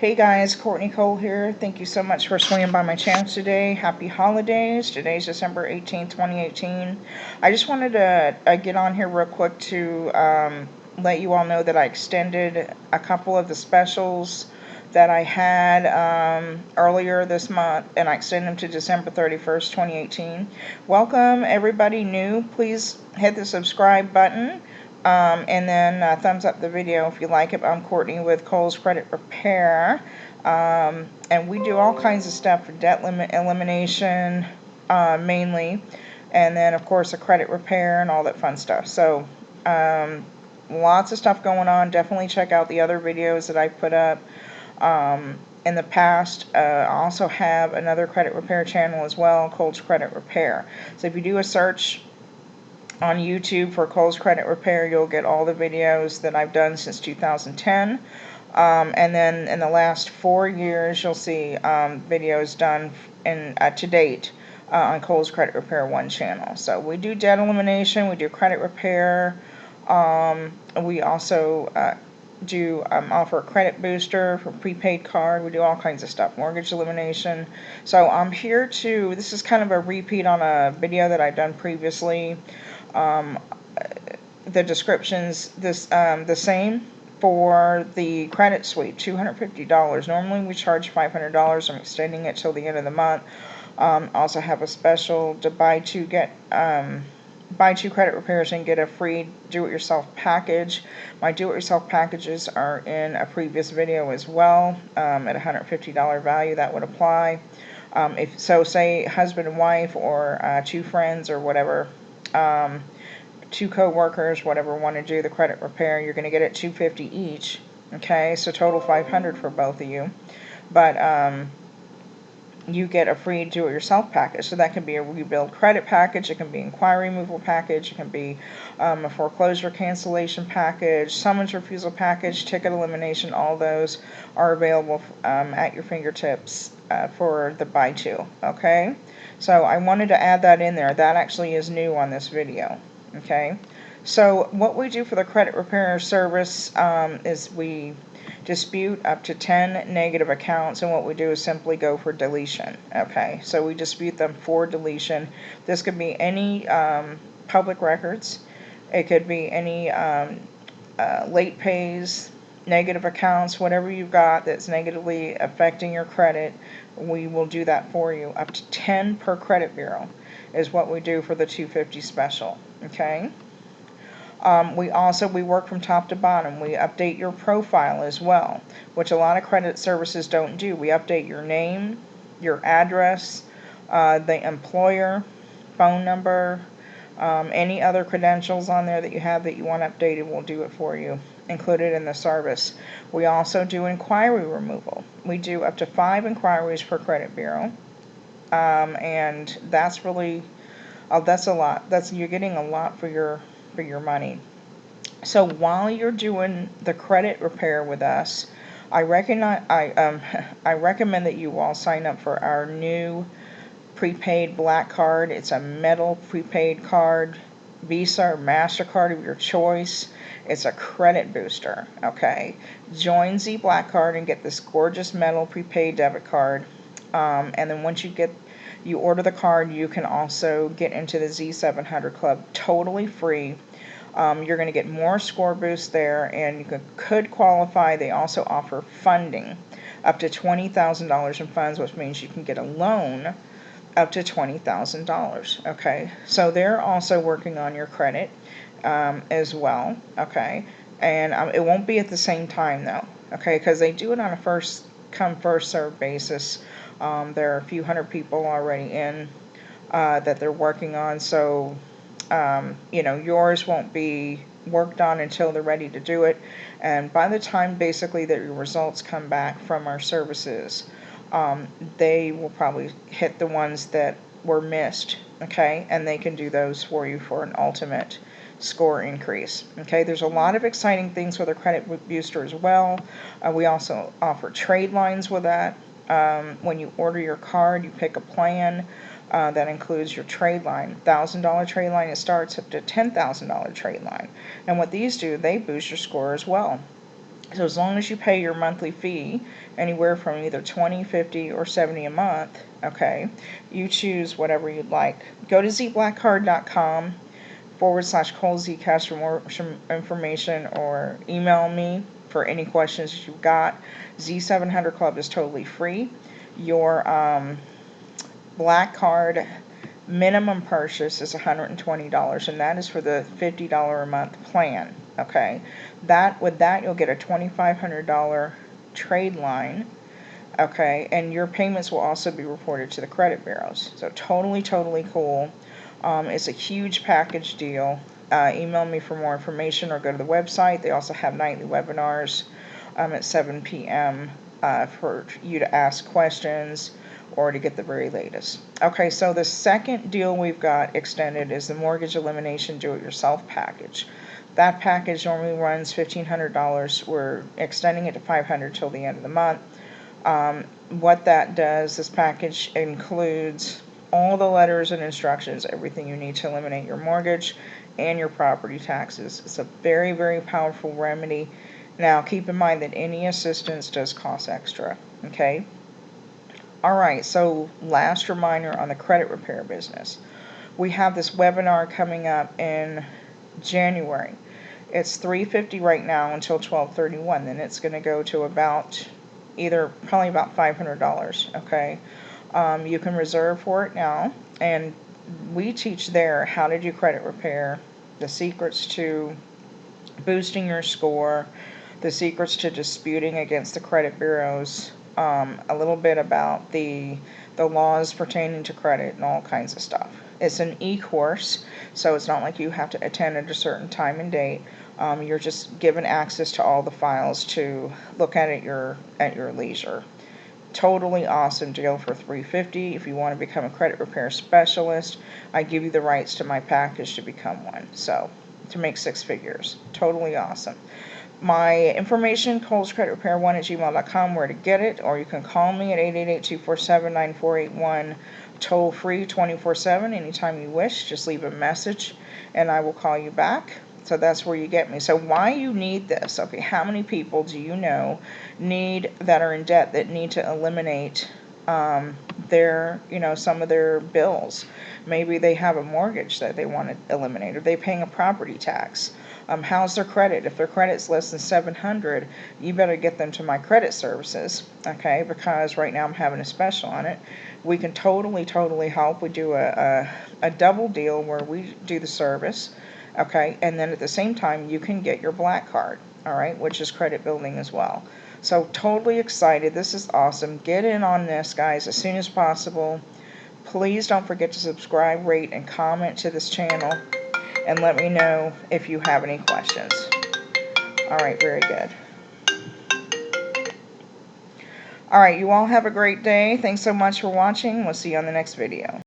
Hey guys, Courtney Cole here. Thank you so much for swinging by my channel today. Happy holidays. Today's December 18th, 2018. I just wanted to get on here real quick to let you all know that I extended a couple of the specials that I had earlier this month, and I extended them to December 31st, 2018. Welcome everybody new. Please hit the subscribe button. And then thumbs up the video if you like it. I'm Courtney with Cole's Credit Repair. And we do all kinds of stuff for debt limit elimination mainly. And then, of course, a credit repair and all that fun stuff. So, lots of stuff going on. Definitely check out the other videos that I put up in the past. I also have another credit repair channel as well, Cole's Credit Repair. So if you do a search on YouTube for Cole's Credit Repair, you'll get all the videos that I've done since 2010. And then in the last 4 years, you'll see videos done to date on Cole's Credit Repair 1 channel. So we do debt elimination, we do credit repair. We also do offer a credit booster for prepaid card. We do all kinds of stuff, mortgage elimination. So I'm here to, this is kind of a repeat on a video that I've done previously. The description's the same for the credit suite, $250. Normally we charge $500. I'm extending it till the end of the month. Also have a special to buy two credit repairs and get a free do-it-yourself package. My do-it-yourself packages are in a previous video as well. At $150 value, that would apply. If so, say husband and wife, or two friends, or whatever, two co-workers, whatever, want to do the credit repair, you're going to get it $250 each. Okay, so total $500 for both of you. But you get a free do-it-yourself package. So that can be a rebuild credit package, it can be inquiry removal package, it can be a foreclosure cancellation package, summons refusal package, ticket elimination. All those are available at your fingertips for the buy two. Okay, so I wanted to add that in there. That actually is new on this video. Okay, so what we do for the credit repair service is we dispute up to 10 negative accounts, and what we do is simply go for deletion. Okay, so we dispute them for deletion. This could be any public records, it could be any late pays, negative accounts, whatever you've got that's negatively affecting your credit, we will do that for you. Up to 10 per credit bureau is what we do for the $250 special. Okay. We work from top to bottom. We update your profile as well, which a lot of credit services don't do. We update your name, your address, the employer, phone number, any other credentials on there that you have that you want updated, we'll do it for you, included in the service. We also do inquiry removal. We do up to 5 inquiries per credit bureau, and that's really, that's a lot. You're getting a lot for your money. So while you're doing the credit repair with us, I recommend that you all sign up for our new prepaid black card. It's a metal prepaid card, Visa or MasterCard of your choice. It's a credit booster. Okay, join Z Black Card and get this gorgeous metal prepaid debit card. And then once you order the card, you can also get into the Z700 Club totally free. You're going to get more score boosts there, and you could qualify. They also offer funding up to $20,000 in funds, which means you can get a loan up to $20,000. Okay, so they're also working on your credit as well. Okay, and it won't be at the same time though. Okay, because they do it on a first come first served basis. There are a few hundred people already in that they're working on, so yours won't be worked on until they're ready to do it. And by the time basically that your results come back from our services, they will probably hit the ones that were missed. Okay, and they can do those for you for an ultimate score increase. Okay, there's a lot of exciting things with our credit booster as well. We also offer trade lines with that. When you order your card, you pick a plan that includes your trade line. $1,000 trade line, it starts up to $10,000 trade line. And what these do, they boost your score as well. So as long as you pay your monthly fee, anywhere from either $20, $50, or $70 a month, okay, you choose whatever you'd like. Go to zblackcard.com /ColeZcash for more information, or email me for any questions you've got. Z700 Club is totally free. Your Black Card minimum purchase is $120, and that is for the $50 a month plan. Okay, with that you'll get a $2,500 trade line. Okay, and your payments will also be reported to the credit bureaus. So totally cool. It's a huge package deal. Email me for more information or go to the website. They also have nightly webinars at 7 p.m. For you to ask questions or to get the very latest. Okay, so the second deal we've got extended is the Mortgage Elimination Do-It-Yourself package. That package normally runs $1,500. We're extending it to $500 till the end of the month. What that does, this package includes all the letters and instructions, everything you need to eliminate your mortgage and your property taxes. It's a very powerful remedy. Now, keep in mind that any assistance does cost extra, okay? Alright, so last reminder on the credit repair business. We have this webinar coming up in January. It's $350 right now until 12/31. Then it's going to go to probably about $500, okay? You can reserve for it now, and we teach there how to do credit repair, the secrets to boosting your score, the secrets to disputing against the credit bureaus, a little bit about the laws pertaining to credit and all kinds of stuff. It's an e-course, so it's not like you have to attend at a certain time and date. You're just given access to all the files to look at your leisure. Totally awesome deal for $350. If you want to become a credit repair specialist, I give you the rights to my package to become one. So, to make 6 figures. Totally awesome. My information, colescreditrepair1@gmail.com, where to get it, or you can call me at 888-247-9481, toll free 24/7, anytime you wish. Just leave a message and I will call you back. So that's where you get me. So why you need this? Okay, how many people do you know that are in debt that need to eliminate some of their bills? Maybe they have a mortgage that they want to eliminate, or they're paying a property tax. How's their credit? If their credit's less than 700, you better get them to my credit services, okay? Because right now I'm having a special on it. We can totally help. We do a double deal where we do the service, okay? And then at the same time, you can get your Black Card, all right, which is credit building as well. So totally excited. This is awesome. Get in on this, guys, as soon as possible. Please don't forget to subscribe, rate, and comment to this channel. And let me know if you have any questions. Alright, very good. Alright, you all have a great day. Thanks so much for watching. We'll see you on the next video.